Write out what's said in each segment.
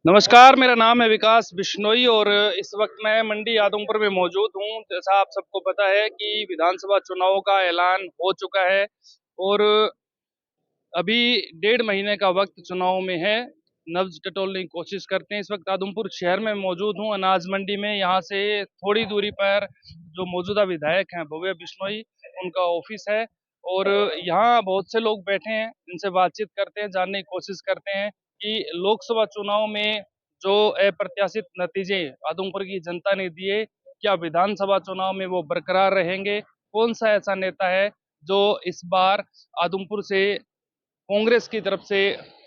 नमस्कार, मेरा नाम है विकास बिश्नोई और इस वक्त मैं मंडी आदमपुर में मौजूद हूँ। जैसा आप सबको पता है कि विधानसभा चुनाव का ऐलान हो चुका है और अभी 1.5 महीने का वक्त चुनाव में है। नब्ज टटोलने की कोशिश करते हैं। इस वक्त आदमपुर शहर में मौजूद हूँ, अनाज मंडी में। यहाँ से थोड़ी दूरी पर जो मौजूदा विधायक हैं भव्य बिश्नोई, उनका ऑफिस है और यहाँ बहुत से लोग बैठे हैं। इनसे बातचीत करते हैं, जानने की कोशिश करते हैं कि लोकसभा चुनाव में जो अप्रत्याशित नतीजे आदमपुर की जनता ने दिए, क्या विधानसभा चुनाव में वो बरकरार रहेंगे? कौन सा ऐसा नेता है जो इस बार आदमपुर से कांग्रेस की तरफ से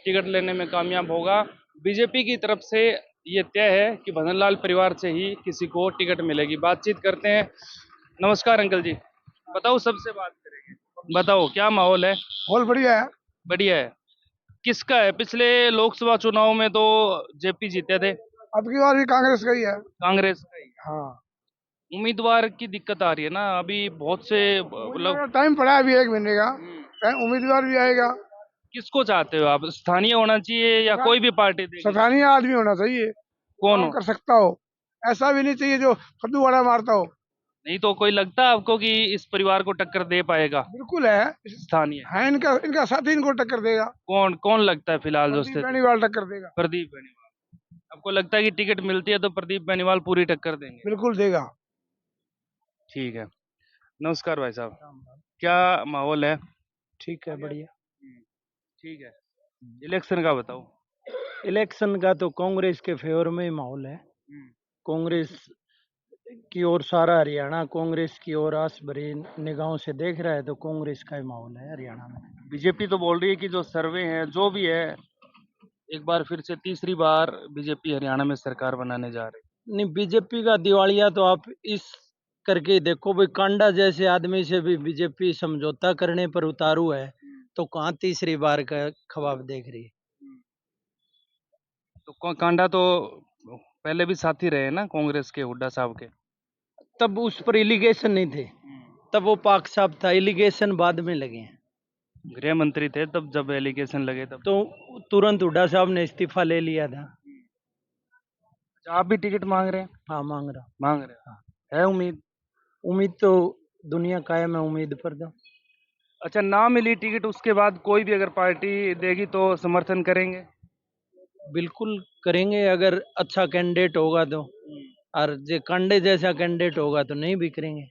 टिकट लेने में कामयाब होगा? बीजेपी की तरफ से ये तय है कि भजनलाल परिवार से ही किसी को टिकट मिलेगी। बातचीत करते हैं। नमस्कार अंकल जी, बताओ, सबसे बात करेंगे। बताओ क्या माहौल है? माहौल बढ़िया है। बढ़िया है। किसका है? पिछले लोकसभा चुनाव में तो जेपी जीते थे। अब की बार भी कांग्रेस का ही है। कांग्रेस का ही। हाँ, उम्मीदवार की दिक्कत आ रही है ना, अभी बहुत से मतलब। टाइम पड़ा है अभी 1 महीने का। हम्म, उम्मीदवार भी आएगा। किसको चाहते हो आप? स्थानीय होना चाहिए या कोई भी पार्टी देगी? स्थानीय आदमी होना चाहिए जो कौन काम हो? कर सकता हो। ऐसा भी नहीं चाहिए जो फद्दू वाड़ा मारता हो। नहीं तो कोई लगता है आपको कि इस परिवार को टक्कर दे पाएगा बिल्कुल है। स्थानीय? है इनका इनका साथी इनको टक्कर देगा। कौन कौन लगता है फिलहाल जो प्रदीप स्थिति? बेनीवाल टक्कर देगा। प्रदीप बेनीवाल। आपको लगता है कि टिकट मिलती है तो प्रदीप बेनीवाल पूरी टक्कर देंगे? बिल्कुल देगा। ठीक है। नमस्कार भाई साहब, क्या माहौल है? ठीक है, बढ़िया। ठीक है। इलेक्शन का बताओ। इलेक्शन का तो कांग्रेस के फेवर में ही माहौल है। कांग्रेस की ओर सारा हरियाणा कांग्रेस की ओर आस भरी निगाहों से देख रहा है, तो कांग्रेस का ही माहौल है हरियाणा में। बीजेपी तो बोल रही है कि जो सर्वे है जो भी है, एक बार फिर से तीसरी बार बीजेपी हरियाणा में सरकार बनाने जा रही नहीं, बीजेपी का दिवालिया तो आप इस करके ही देखो भाई, कांडा जैसे आदमी से भी बीजेपी समझौता करने पर उतारू है, तो कहाँ तीसरी बार का ख्वाब देख रही है। है। तो कांडा तो पहले भी साथी रहे ना कांग्रेस के, हुड्डा साहब के। तब उस पर एलिगेशन नहीं थे, तब वो पाक साहब था। एलिगेशन बाद में लगे हैं, गृह मंत्री थे तब, जब एलिगेशन लगे तब। तो तुरंत हुड्डा साहब ने इस्तीफा ले लिया था। अच्छा, आप भी टिकट मांग रहे हैं? हाँ, मांग रहा। मांग रहे हैं, है उम्मीद? उम्मीद तो दुनिया कायम है, उम्मीद पर तो। अच्छा, ना मिली टिकट उसके बाद कोई भी अगर पार्टी देगी तो समर्थन करेंगे? बिल्कुल करेंगे, अगर अच्छा कैंडिडेट होगा तो। और जो कंडे जैसा कैंडिडेट होगा तो नहीं भी करेंगे।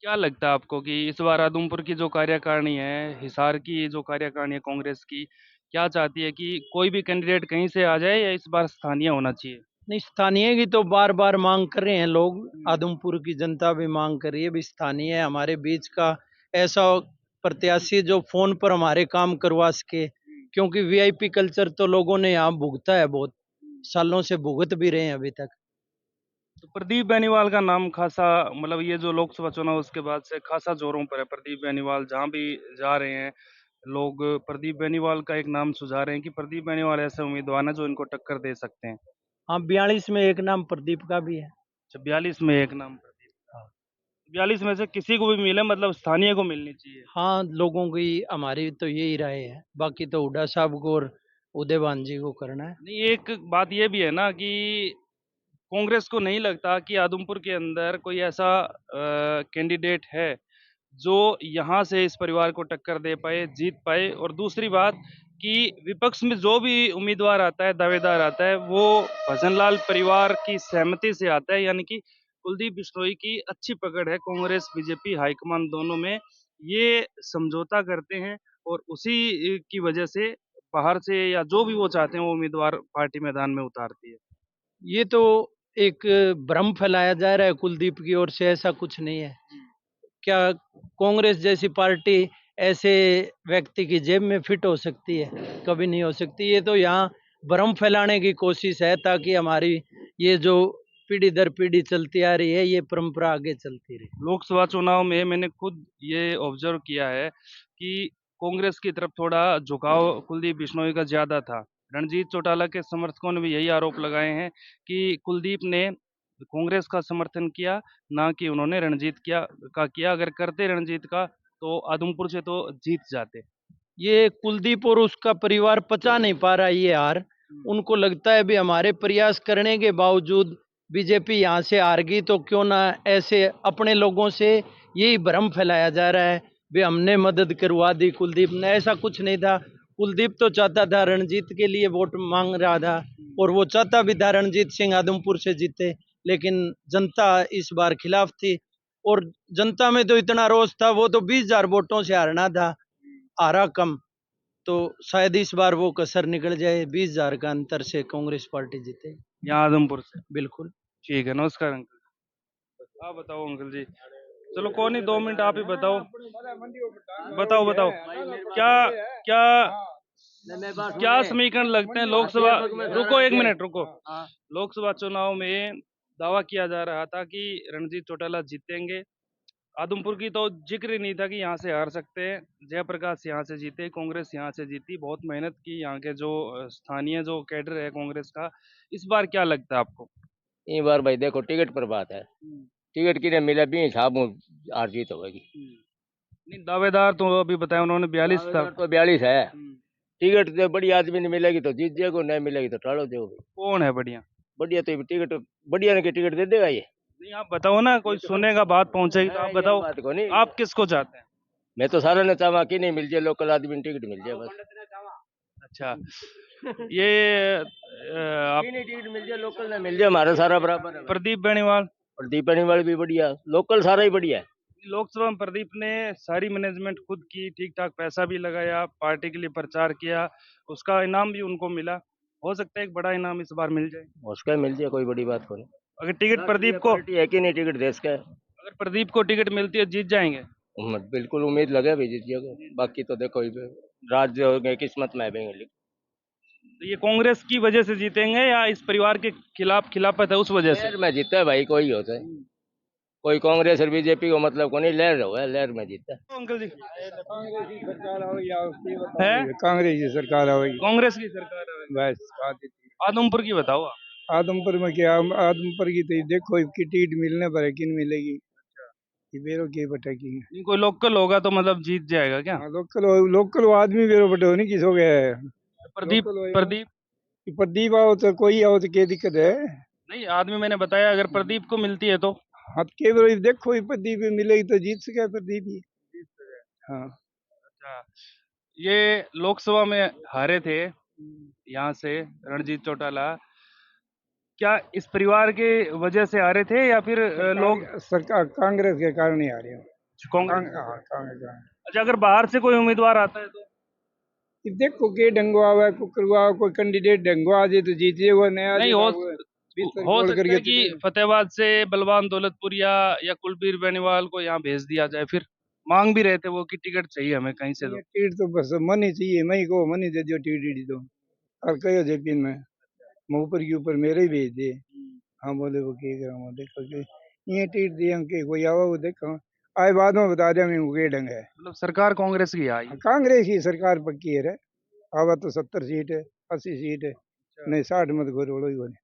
क्या लगता है आपको कि इस बार आदमपुर की जो कार्यकारिणी है, हिसार की जो कार्यकारिणी है कांग्रेस की, क्या चाहती है कि कोई भी कैंडिडेट कहीं से आ जाए या इस बार स्थानीय होना चाहिए? नहीं, स्थानीय की तो बार बार मांग कर रहे हैं लोग। आदमपुर की जनता भी मांग कर रही है भी स्थानीय हमारे बीच का ऐसा प्रत्याशी जो फोन पर हमारे काम करवा सके, क्योंकि वीआईपी कल्चर तो लोगों ने यहाँ भुगता है, बहुत सालों से भुगत भी रहे हैं अभी तक। तो प्रदीप बेनीवाल का नाम खासा, मतलब ये जो लोकसभा चुनाव उसके बाद से खासा जोरों पर है। प्रदीप बेनीवाल जहां भी जा रहे हैं, लोग प्रदीप बेनीवाल का एक नाम सुझा रहे हैं कि प्रदीप बेनीवाल ऐसे उम्मीदवार हैं जो इनको टक्कर दे सकते हैं। हाँ, 42 में एक नाम प्रदीप का भी है। अच्छा, 42 में एक नाम प्रदीप का। 42 में से किसी को भी मिले, मतलब स्थानीय को मिलनी चाहिए। हाँ, लोगों की हमारी तो यही राय है, बाकी तो हुड्डा साहब को और उदयभान जी को करना है। नहीं, एक बात ये भी है ना कि कांग्रेस को नहीं लगता कि आदमपुर के अंदर कोई ऐसा कैंडिडेट है जो यहाँ से इस परिवार को टक्कर दे पाए, जीत पाए। और दूसरी बात कि विपक्ष में जो भी उम्मीदवार आता है, दावेदार आता है, वो भजनलाल परिवार की सहमति से आता है। यानी कि कुलदीप बिश्नोई की अच्छी पकड़ है कांग्रेस बीजेपी हाईकमान दोनों में, ये समझौता करते हैं और उसी की वजह से बाहर से या जो भी वो चाहते हैं वो उम्मीदवार पार्टी मैदान में उतारती है। ये तो एक भ्रम फैलाया जा रहा है कुलदीप की ओर से, ऐसा कुछ नहीं है। क्या कांग्रेस जैसी पार्टी ऐसे व्यक्ति की जेब में फिट हो सकती है? कभी नहीं हो सकती। ये तो यहाँ भ्रम फैलाने की कोशिश है, ताकि हमारी ये जो पीढ़ी दर पीढ़ी चलती आ रही है, ये परंपरा आगे चलती रहे। लोकसभा चुनाव में मैंने खुद ये ऑब्जर्व किया है कि कांग्रेस की तरफ थोड़ा झुकाव कुलदीप बिश्नोई का ज्यादा था। रणजीत चौटाला के समर्थकों ने भी यही आरोप लगाए हैं कि कुलदीप ने कांग्रेस का समर्थन किया, ना कि उन्होंने रणजीत किया। अगर करते रणजीत का तो आदमपुर से तो जीत जाते। ये कुलदीप और उसका परिवार पचा नहीं पा रहा ये हार, उनको लगता है भी हमारे प्रयास करने के बावजूद बीजेपी यहाँ से हार गई, तो क्यों ना ऐसे अपने लोगों से यही भ्रम फैलाया जा रहा है भी हमने मदद करवा दी कुलदीप ने। ऐसा कुछ नहीं था। कुलदीप तो चाहता था, रणजीत के लिए वोट मांग रहा था, और वो चाहता भी था रणजीत सिंह आदमपुर से जीते, लेकिन जनता इस बार खिलाफ थी। और जनता में तो इतना रोष था, वो तो 20,000 वोटों से हारना था, हारा कम। तो शायद इस बार वो कसर निकल जाए, 20,000 का अंतर से कांग्रेस पार्टी जीते। यहाँ आदमपुर से। बिल्कुल। ठीक है, नमस्कार अंकल। आप बताओ अंकल जी। चलो कौन नहीं, 2 मिनट आप ही बताओ। बताओ क्या क्या क्या समीकरण लगते हैं लोकसभा। रुको 1 मिनट रुको। लोकसभा चुनाव में दावा किया जा रहा था कि रणजीत चौटाला जीतेंगे। आदमपुर की तो जिक्र ही नहीं था कि यहाँ से हार सकते हैं। जयप्रकाश यहाँ से जीते, कांग्रेस यहाँ से जीती, बहुत मेहनत की यहाँ के जो स्थानीय जो कैडर है कांग्रेस का। इस बार क्या लगता है आपको? इस बार भाई देखो टिकट पर बात है, टिकट किने मिला भी हिसाब हार जीत होगी। नहीं, दावेदार तो अभी बताया उन्होंने 42 था। तो 42 है। टिकट तो बड़ी आदमी ने मिलेगी तो जीत जाएगा, नहीं मिलेगी तो टालो देगा। कौन है बढ़िया? बढ़िया तो टिकट बढ़िया ने टिकट दे देगा ये। नहीं आप बताओ ना, कोई सुनेगा, बात पहुंचेगी तो आप बताओ। बात को नहीं, आप किसको चाहते हैं? मैं तो सारा ने चाहवा कि नहीं मिल जाए, लोकल आदमी ने टिकट मिल जाए बस। अच्छा, ये आप नहीं टिकट मिल जाए, लोकल ने मिल जाए, हमारा सारा बराबर है। प्रदीप बेनीवाल। प्रदीप बेनीवाल भी बढ़िया, लोकल सारा ही बढ़िया है। लोकसभा में प्रदीप ने सारी मैनेजमेंट खुद की, ठीक ठाक पैसा भी लगाया, पार्टी के लिए प्रचार किया, उसका इनाम भी उनको मिला। हो सकता है एक बड़ा इनाम इस बार मिल जाए। उसका मिल जाए, कोई बड़ी बात को नहीं। अगर टिकट प्रदीप को है कि नहीं टिकट देश का है। अगर प्रदीप को टिकट मिलती है जीत जाएंगे। बिल्कुल उम्मीद लगे भी जीत जाएगा, बाकी तो देखो राज्य हो गए किस्मत में आएंगे। तो ये कांग्रेस की वजह से जीतेंगे या इस परिवार के खिलाफ खिलाफत है उस वजह से? लहर में जीता है भाई, कोई होता है, कोई कांग्रेस और बीजेपी को मतलब को नहीं, लहर हो है, लहर में जीता है। अंकल जी कांग्रेस की सरकार होगी या उसकी है? कांग्रेस की सरकार होगी, कांग्रेस की सरकार है। बस बात इतनी। आदमपुर की बताओ आप। आदमपुर में क्या, आदमपुर की तो देखो इसकी टिकट मिलने पर है, किन मिलेगी ये बेरो के बटेगी। नहीं, कोई लोकल होगा तो मतलब जीत जाएगा क्या? लोकल आदमी बेरो बटे हो नहीं, किस हो गया है। प्रदीप लोकल होएगा। प्रदीप प्रदीप आओ तो कोई आओ तो क्या दिक्कत है। नहीं, आदमी मैंने बताया अगर प्रदीप को मिलती है तो। हाँ तो केवल देखो ये प्रदीप मिलेगी तो जीत सके प्रदीप ही। हाँ अच्छा, ये लोकसभा में हारे थे यहाँ से रणजीत चौटाला, क्या इस परिवार के वजह से हारे थे या फिर लोग सरकार कांग्रेस के कारण ही आ रही है। कांग्रेस? हाँ कांग्रेस। अच्छा, अगर बाहर से कोई उम्मीदवार आता है तो? ये देखो के ढंगो आवा है, कुकर आवा, कोई कैंडिडेट ढंगो आ जाए तो जीत जाएगा, नया नहीं, हो सकता है कि फतेहाबाद से बलवान दौलतपुरिया या कुलबीर बेनीवाल को यहाँ भेज दिया जाए। फिर मांग भी रहे थे वो कि टिकट चाहिए हमें कहीं से। तो टिकट तो बस मन ही चाहिए, मैं ही को मन ही दे दियो टिकट तो। और कहो जेपी में मैं ऊपर के ऊपर मेरे ही भेज दे। हाँ बोले वो क्या करा, देखो कि ये टिकट दिए हम के कोई आवा वो देखो आए बाद में बता दिया मैं के ढंग है। मतलब सरकार कांग्रेस की आई? कांग्रेस की सरकार पक्की है रे। आवा तो 70 सीट है, 80 सीट है, नहीं 60 मत घोरोड़ो ही बोले।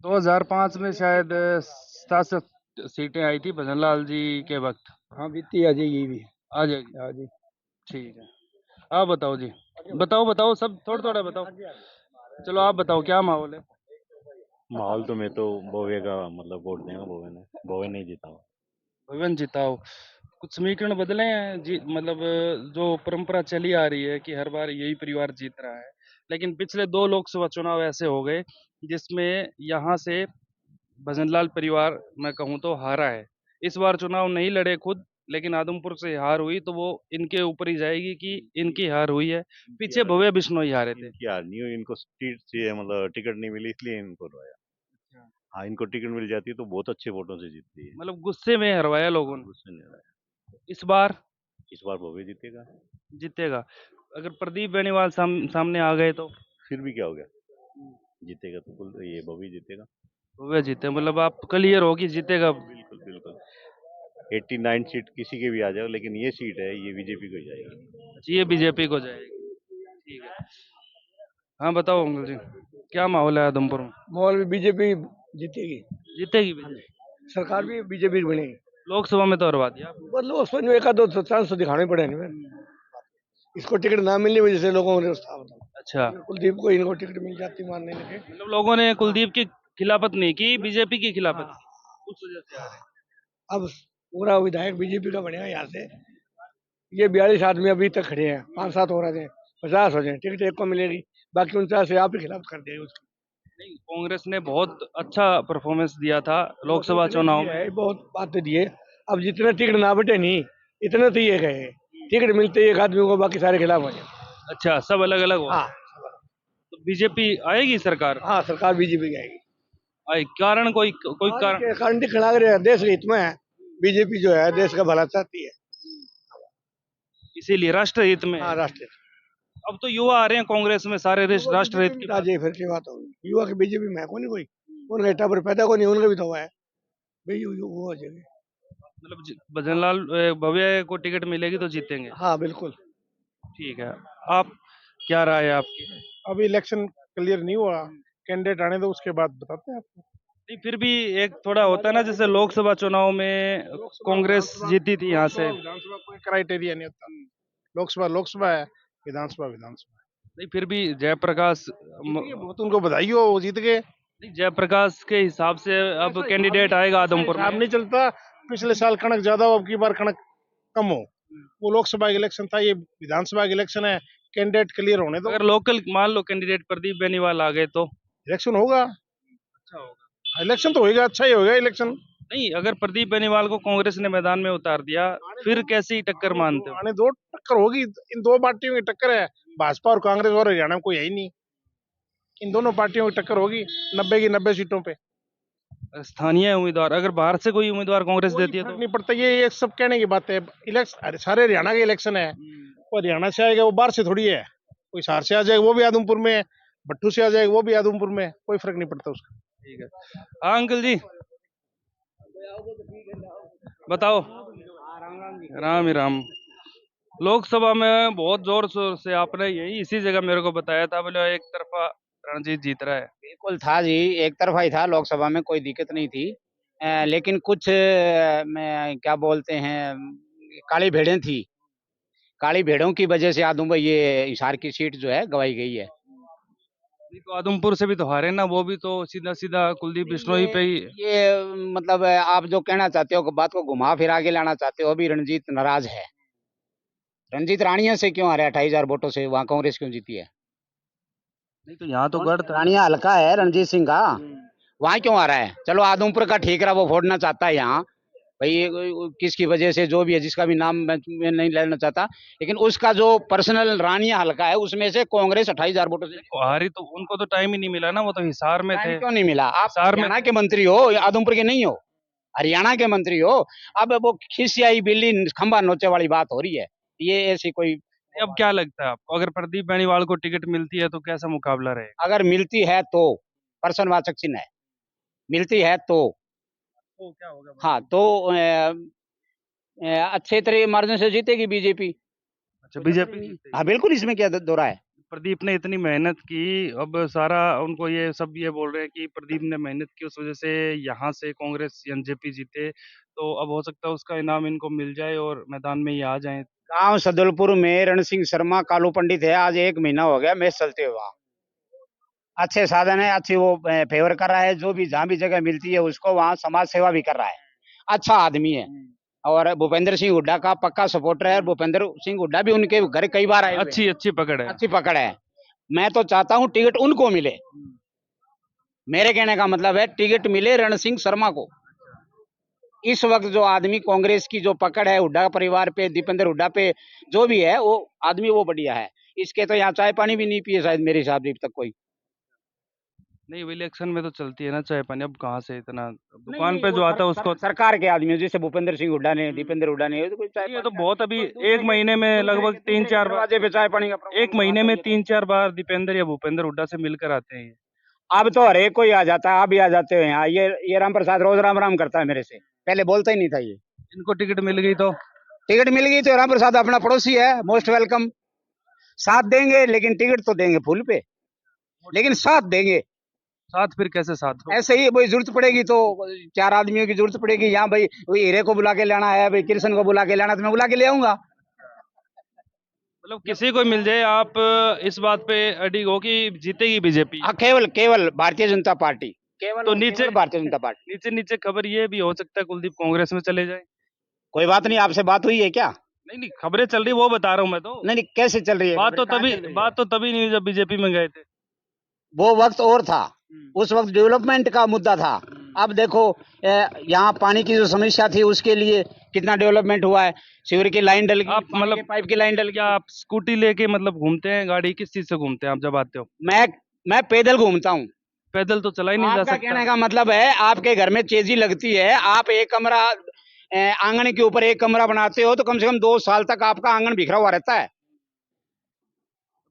2005 में शायद 67 सीटें आई थी भजनलाल जी के वक्त। हाँ बीती आ जाएगी भी। आ जाएगी। हाँ जी ठीक है, आप बताओ जी। बताओ सब थोड़ा थोड़ा बताओ। चलो आप बताओ क्या माहौल है? माहौल तो मैं तो बोवे का मतलब वोट देगा, बोवे नहीं जीता। भवन जिताओ। कुछ समीकरण बदले हैं जी, मतलब जो परंपरा चली आ रही है कि हर बार यही परिवार जीत रहा है, लेकिन पिछले 2 लोकसभा चुनाव ऐसे हो गए जिसमें यहाँ से भजनलाल परिवार मैं कहूँ तो हारा है। इस बार चुनाव नहीं लड़े खुद, लेकिन आदमपुर से हार हुई तो वो इनके ऊपर ही जाएगी कि इनकी हार हुई है। पीछे भव्य बिश्नोई हारे थे। इनकी हार नहीं हुई, इनको सीट चाहिए, मतलब टिकट नहीं मिली इसलिए इनको रोया। हाँ, इनको टिकट मिल जाती है तो बहुत अच्छे वोटों से जीतती है। मतलब गुस्से में हरवाया लोगों ने। गुस्से नहीं रहा। इस बार बोवे जीतेगा। जीतेगा। अगर प्रदीप बेनीवाल सामने आ गए तो? फिर भी क्या हो गया, जीतेगा तो ये बोवे जीतेगा। भव्य जीते, मतलब आप क्लियर हो कि जीतेगा? बिल्कुल बिल्कुल, 89 सीट किसी के भी आ जाए, लेकिन ये सीट है ये बीजेपी को ही जाएगी। अच्छा, ये बीजेपी को जाएगी। ठीक है, हाँ बताओ अंकल जी, क्या माहौल है आदमपुर में? माहौल भी बीजेपी जीतेगी, जीतेगी बीजेपी? सरकार भी बीजेपी बनेगी। लोकसभा में तो हरवा दिया। मतलब उसमें एक आध 2 चांस तो दिखाने पड़े नहीं। इसको टिकट ना मिलने की वजह से लोगों ने अच्छा, कुलदीप को इनको टिकट मिल जाती मानने लगे। मतलब लोगों ने कुलदीप की खिलाफत नहीं की, बीजेपी की खिलाफत की, उस वजह से आ रहे हैं। अब पूरा विधायक बीजेपी का बनेगा यहाँ से। ये 42 आदमी अभी तक खड़े हैं, 5-7 हो रहे थे, 50 हो जाए, टिकट एक को मिलेगी, बाकी 49 से आप ही खिलाफ कर देंगे उसको। नहीं, कांग्रेस ने बहुत अच्छा परफॉर्मेंस दिया था लोकसभा इतने चुनाव दिए में। है, बहुत बातें दिए। अब जितने टिकट ना बटे नहीं, इतने तो ये गए। टिकट मिलते ही एक आदमी को, बाकी सारे खिलाफ हो जाए। अच्छा, सब अलग अलग हो। हाँ तो बीजेपी आएगी सरकार? हाँ, सरकार बीजेपी की आएगी। आई कारण कोई कारण? कारण खड़ा कर देश के हित में है। बीजेपी जो है देश का भला चाहती है। इसीलिए राष्ट्र हित में हाँ, है। राष्ट्र अब तो युवा आ रहे हैं कांग्रेस में, सारे राष्ट्र हित की बात। राजे फिर की बात होगी। युवा के बीजेपी में है कोई नहीं, कोई उनका टाबर पैदा को नहीं, उनका भी तो हुआ है भाई। वो हो जाएगी। मतलब भजनलाल भव्य को टिकट मिलेगी तो जीतेंगे। हाँ बिल्कुल। ठीक है, आप क्या राय है आपकी? अभी इलेक्शन क्लियर नहीं हुआ, कैंडिडेट आने दो उसके बाद बताते हैं आपको। नहीं, फिर भी एक थोड़ा होता है ना, जैसे लोकसभा चुनाव में कांग्रेस जीती थी यहाँ से। विधानसभा कोई क्राइटेरिया नहीं होता। लोकसभा लोकसभा है, विधानसभा विधानसभा नहीं, फिर भी जयप्रकाश है। बहुत उनको बधाई हो, वो जीत गए। नहीं, जयप्रकाश के हिसाब से अब कैंडिडेट आएगा आदमपुर हिसाब में। नहीं चलता। पिछले साल कणक ज्यादा हो, अब की बार कणक कम हो। वो लोकसभा का इलेक्शन था, ये विधानसभा का इलेक्शन है। कैंडिडेट क्लियर होने दो, अगर लोकल मान लो कैंडिडेट प्रदीप बेनीवाल आ गए तो इलेक्शन होगा। अच्छा होगा। इलेक्शन तो होगा, अच्छा ही होगा इलेक्शन। नहीं, अगर प्रदीप बेनीवाल को कांग्रेस ने मैदान में उतार दिया, फिर कैसी टक्कर मानते हो? आने दो, टक्कर होगी। इन दो पार्टियों की टक्कर है, भाजपा और कांग्रेस, और हरियाणा में कोई है ही नहीं। इन दोनों पार्टियों की टक्कर होगी 90 की 90 सीटों पे। स्थानीय उम्मीदवार अगर बाहर से कोई उम्मीदवार कांग्रेस कोई देती है फर्क तो? नहीं पड़ता, ये सब कहने की बात है। इलेक्शन सारे हरियाणा के इलेक्शन है। वो हरियाणा से आएगा, वो बाहर से थोड़ी है। कोई शहर से आ जाएगा, वो भी आदमपुर में है। भट्टू से आ जाएगा, वो भी आदमपुर में है। कोई फर्क नहीं पड़ता उसका। ठीक है। हाँ अंकल जी, बताओ। राम ही राम। लोकसभा में बहुत जोर शोर से आपने यही इसी जगह मेरे को बताया था, बोले एक तरफा रणजीत जीत रहा है। बिल्कुल था जी, एक तरफा ही था। लोकसभा में कोई दिक्कत नहीं थी। लेकिन कुछ में क्या बोलते हैं, काली भेड़ें थी। काली भेड़ों की वजह से आदम भाई ये हिसार की सीट जो है गवाई गई है। नहीं तो आदमपुर से भी तो हारे ना, वो भी तो सीधा सीधा कुलदीप बिश्नोई पे ही। ये मतलब आप जो कहना चाहते हो, बात को घुमा फिरा के लाना चाहते हो, अभी रणजीत नाराज है। रणजीत रानिया से क्यों आ रहा है? 28,000 वोटों से वहां कांग्रेस क्यों जीती है? नहीं तो यहाँ तो गढ़ था। रानिया हल्का है रणजीत सिंह का, वहां क्यों आ रहा है? चलो आदमपुर का ठीक रहा, वो वोटना चाहता है यहाँ भाई, किसकी वजह से जो भी है, जिसका भी नाम मैं नहीं लेना चाहता, लेकिन उसका जो पर्सनल रानिया हल्का है, उसमें से कांग्रेस 28,000 वोटों से हारी तो उनको तो टाइम ही नहीं मिला ना, वो तो हिसार में थे। क्यों नहीं मिला? आप हिसार में हरियाणा के मंत्री हो या आदमपुर के नहीं हो? हरियाणा के मंत्री हो। अब वो खिसियाई बिल्ली खंबा नोचे वाली बात हो रही है। ये ऐसी कोई, अब क्या लगता है आपको, अगर प्रदीप बेनीवाल को टिकट मिलती है तो कैसा मुकाबला रहेगा? अगर मिलती है तो, प्रश्नवाचक चिन्ह है, मिलती है तो तो क्या होगा? हाँ, तो अच्छे तरह मार्जिन से जीतेगी बीजेपी। अच्छा, बीजेपी जीतेगी। हाँ बिल्कुल, इसमें क्या दो राय है? प्रदीप ने इतनी मेहनत की, अब सारा उनको ये सब ये बोल रहे हैं कि प्रदीप ने मेहनत की, उस वजह से यहाँ से कांग्रेस एनजेपी जीते, तो अब हो सकता है उसका इनाम इनको मिल जाए और मैदान में ये आ जाए। गांव सदलपुर में रण सिंह शर्मा कालू पंडित है, आज 1 महीना हो गया मैच चलते हुए। वहाँ अच्छे साधन है, अच्छी वो फेवर कर रहा है, जो भी जहाँ भी जगह मिलती है उसको, वहाँ समाज सेवा भी कर रहा है। अच्छा आदमी है, और भूपेंद्र सिंह हुड्डा का पक्का सपोर्टर है। भूपेंद्र सिंह हुड्डा भी उनके घर कई बार आए हुए हैं। अच्छी पकड़ है। अच्छी पकड़ है। मैं तो चाहता हूँ टिकट उनको मिले। मेरे कहने का मतलब है टिकट मिले रण सिंह शर्मा को। इस वक्त जो आदमी कांग्रेस की जो पकड़ है हुड्डा परिवार पे, दीपेंद्र हुड्डा पे, जो भी है वो आदमी, वो बढ़िया है। इसके तो यहाँ चाय पानी भी नहीं पिए शायद मेरे हिसाब से तक कोई। नहीं, वो इलेक्शन में तो चलती है ना चाय पानी, अब कहाँ से इतना, दुकान पे जो आता है उसको। सरकार के आदमी जैसे भूपेंद्र सिंह हुड्डा ने, दीपेंद्र हुड्डा ने, तो कोई चाय ये तो बहुत, अभी एक महीने में लगभग 3-4 बार, दरवाजे पे चाय पानी का एक महीने में 3-4 बार दीपेंद्र या भूपेंद्र हुड्डा से मिलकर आते हैं। अब तो हर एक कोई आ जाता है, आप भी आ जाते हो यहाँ। ये राम प्रसाद रोज राम राम करता है मेरे से, पहले बोलता ही नहीं था। ये इनको टिकट मिल गई तो? टिकट मिल गई तो राम प्रसाद अपना पड़ोसी है, मोस्ट वेलकम। साथ देंगे, लेकिन टिकट तो देंगे फुल पे, लेकिन साथ देंगे। साथ फिर कैसे साथ हो? ऐसे ही भाई, जरूरत पड़ेगी तो 4 आदमियों की जरूरत पड़ेगी यहाँ भाई, हीरे को बुला के लाना है भाई, कृष्ण को बुला के लाना, तो मैं बुला के ले आऊंगा। मतलब किसी को मिल जाए, आप इस बात पे अडिग हो कि जीतेगी बीजेपी? हाँ, केवल केवल भारतीय जनता पार्टी, केवल तो और नीचे केवल भारतीय जनता पार्टी। नीचे नीचे खबर ये भी हो सकता है कुलदीप कांग्रेस में चले जाए। कोई बात नहीं, आपसे बात हुई है क्या? नहीं नहीं, खबरें चल रही, वो बता रहा हूँ मैं तो। नहीं नहीं, कैसे चल रही है खबरें, कहाँ चल रही है? बात तो तभी नहीं हुई जब बीजेपी में गए थे। वो वक्त और था, उस वक्त डेवलपमेंट का मुद्दा था। अब देखो, यहाँ पानी की जो समस्या थी उसके लिए कितना डेवलपमेंट हुआ है। सीवर की लाइन डल गई, आप पानी के पाइप की लाइन डल क्या गई। आप स्कूटी लेके मतलब घूमते हैं, गाड़ी किस चीज से घूमते हैं आप जब आते हो? मैं पैदल घूमता हूँ। पैदल तो चला ही नहीं जा आपका सकता। कहने का मतलब है आपके घर में चेजी लगती है, आप एक कमरा आंगन के ऊपर एक कमरा बनाते हो तो कम से कम 2 साल तक आपका आंगन बिखरा हुआ रहता है।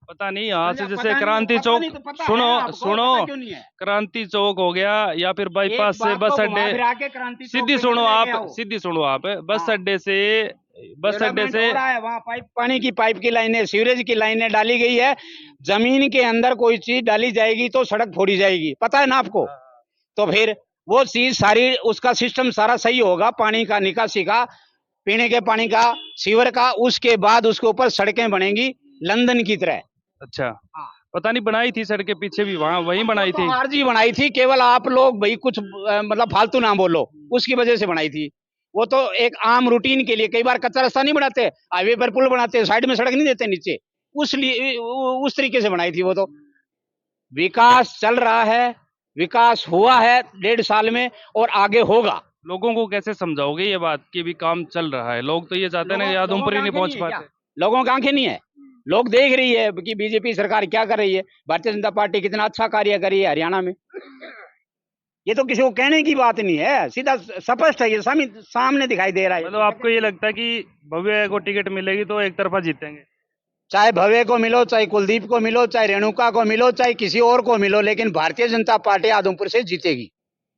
पता नहीं, यहाँ से पता जैसे नहीं, क्रांति पता चौक, नहीं तो पता है सुनो ना आपको, सुनो, पता क्यों नहीं है? क्रांति चौक हो गया या फिर एक बाईपास से बात बस को अड्डे, घुमा फिरा के क्रांति चौक सीधी पे सुनो मत लेके आप, आओ। सीधी सुनो आप, बस हाँ, अड्डे से, बस अड्डे डेवलपमेंट से हो रहा है, वहाँ पानी की पाइप की लाइनें, सीवरेज की लाइनें डाली गई है। जमीन के अंदर कोई चीज डाली जाएगी तो सड़क फोड़ी जाएगी, पता है ना आपको? तो फिर वो चीज सारी, उसका सिस्टम सारा सही होगा, पानी का, निकासी का, पीने के पानी का, सीवर का, उसके बाद उसके ऊपर सड़कें बनेंगी लंदन की तरह। अच्छा, हाँ। पता नहीं बनाई थी सड़कें पीछे भी, वहां वहीं बनाई तो थी। आरजी बनाई थी, केवल आप लोग भाई कुछ मतलब फालतू ना बोलो, उसकी वजह से बनाई थी। वो तो एक आम रूटीन के लिए, कई बार कच्चा रास्ता नहीं बनाते, हाईवे पर पुल बनाते, साइड में सड़क नहीं देते नीचे, उस लिए उस तरीके से बनाई थी वो तो। विकास चल रहा है, विकास हुआ है 1.5 साल में और आगे होगा। लोगों को कैसे समझाओगे ये बात कि भी काम चल रहा है? लोग तो ये चाहते हैं ना कि लोगों आदमपुर ही की नहीं आंखें पहुंच नहीं है क्या? पाते। लोगों की आंखें नहीं है, लोग देख रही है कि बीजेपी सरकार क्या कर रही है, भारतीय जनता पार्टी कितना अच्छा कार्य कर रही है हरियाणा में। ये तो किसी को कहने की बात नहीं है, सीधा स्पष्ट है, ये सामने दिखाई दे रहा है। मतलब आपको ये लगता है कि भव्य को टिकट मिलेगी तो एक तरफा जीतेंगे? चाहे भव्य को मिलो, चाहे कुलदीप को मिलो, चाहे रेणुका को मिलो, चाहे किसी और को मिलो, लेकिन भारतीय जनता पार्टी आदमपुर से जीतेगी।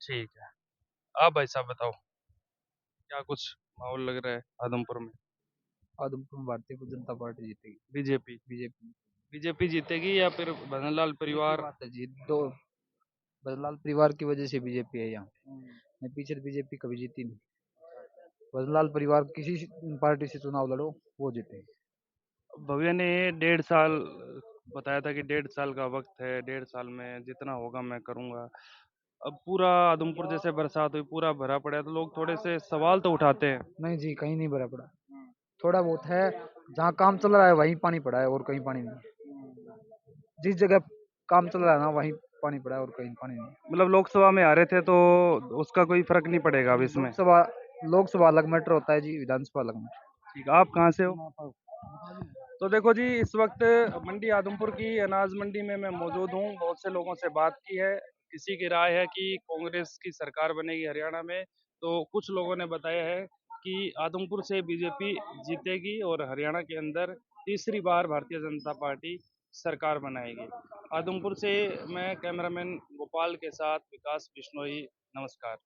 ठीक है, आप भाई साहब बताओ, क्या कुछ माहौल लग रहा है आदमपुर में? आदमपुर में भारतीय जनता पार्टी जीतेगी। बीजेपी बीजेपी बीजेपी जीतेगी या फिर भजनलाल परिवार? बात है जी, दो बदलाल परिवार की वजह से बीजेपी है यहाँ पे। नहीं, पीछे बीजेपी कभी जीती नहीं। बदलाल परिवार किसी पार्टी से चुनाव लड़ो वो जीतेगी। भव्य ने 1.5 साल बताया था कि 1.5 साल का वक्त है, 1.5 साल में जितना होगा मैं करूंगा। अब पूरा आदमपुर जैसे बरसात हुई पूरा भरा पड़ा है तो लोग थोड़े से सवाल तो उठाते हैं। नहीं जी, कहीं नहीं भरा पड़ा, थोड़ा बहुत है, जहाँ काम चल रहा है वहीं पानी पड़ा है और कहीं पानी नहीं। जिस जगह काम चल रहा है ना वहीं पानी पड़ा है और कहीं पानी नहीं। मतलब लोकसभा में आ रहे थे तो उसका कोई फर्क नहीं पड़ेगा अब इसमें? लोकसभा अलग मैटर होता है जी, विधानसभा अलग मैटर। ठीक, आप कहाँ से हो? तो देखो जी, इस वक्त मंडी आदमपुर की अनाज मंडी में मैं मौजूद हूँ। बहुत से लोगों से बात की है, किसी की राय है कि कांग्रेस की सरकार बनेगी हरियाणा में, तो कुछ लोगों ने बताया है कि आदमपुर से बीजेपी जीतेगी और हरियाणा के अंदर तीसरी बार भारतीय जनता पार्टी सरकार बनाएगी। आदमपुर से मैं कैमरामैन गोपाल के साथ विकास बिश्नोई, नमस्कार।